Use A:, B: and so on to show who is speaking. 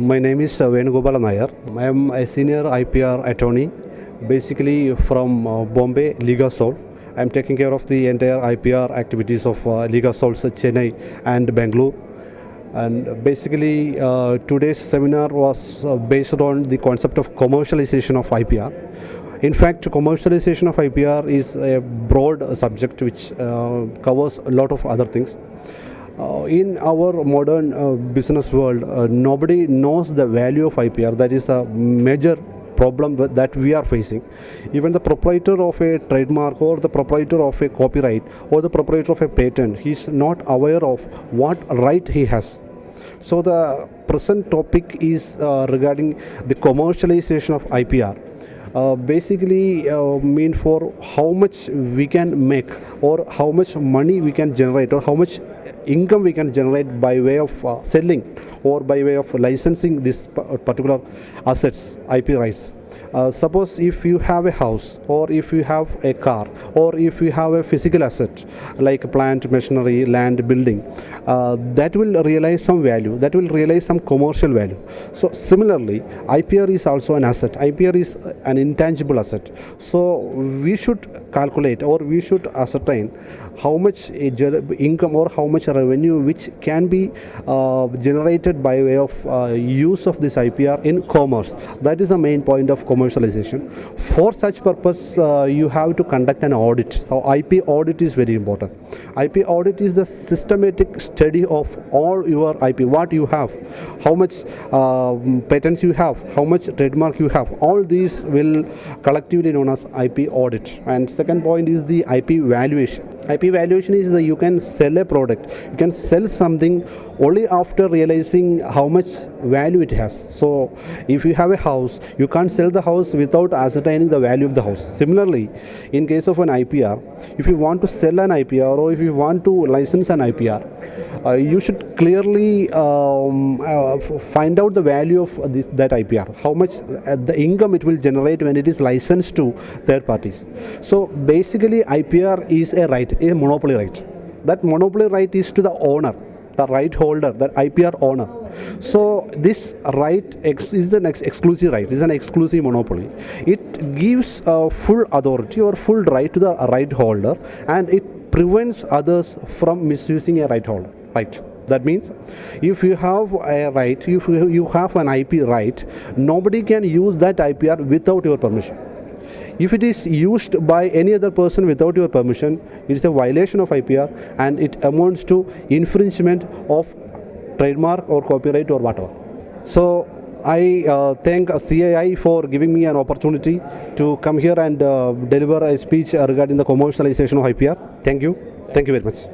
A: My name is Venugopal Nair. I am a senior IPR attorney, basically from Bombay, Ligasol. I am taking care of the entire IPR activities of Ligasol's Chennai and Bangalore. And basically, today's seminar was based on the concept of commercialization of IPR. In fact, commercialization of IPR is a broad subject which covers a lot of other things. In our modern business world, nobody knows the value of IPR. That is the major problem that we are facing. Even the proprietor of a trademark or the proprietor of a copyright or the proprietor of a patent, he is not aware of what right he has. So the present topic is regarding the commercialization of IPR. Basically mean for how much we can make or how much money we can generate or how much income we can generate by way of selling or by way of licensing this particular assets, IP rights. Suppose if you have a house or if you have a car or if you have a physical asset like plant, machinery, land, building, that will realize some value, that will realize some commercial value. So similarly, IPR is also an asset. IPR is an intangible asset. So we should calculate or we should ascertain how much income or how much revenue which can be generated by way of use of this IPR in commerce. That is the main point of commercialization. For such purpose, you have to conduct an audit. So IP audit is very important. IP audit is the systematic study of all your IP, what you have, how much patents you have, how much trademark you have. All these will collectively known as IP audit. And second point is the IP valuation. IP valuation is that you can sell a product, you can sell something only after realizing how much value it has. So if you have a house, you can't sell the house without ascertaining the value of the house. Similarly, in case of an IPR, if you want to sell an IPR or if you want to license an IPR, you should clearly find out the value of that IPR, how much the income it will generate when it is licensed to third parties. So basically IPR is a right, a monopoly right. That monopoly right is to the owner, the right holder, the IPR owner. So this right is an exclusive right, is an exclusive monopoly. It gives full authority or full right to the right holder, and it prevents others from misusing a right holder. Right. That means if you have a right, if you have an IP right, nobody can use that IPR without your permission. If it is used by any other person without your permission, it is a violation of IPR and it amounts to infringement of trademark or copyright or whatever. So I thank CAI for giving me an opportunity to come here and deliver a speech regarding the commercialization of IPR. Thank you. Thank you very much.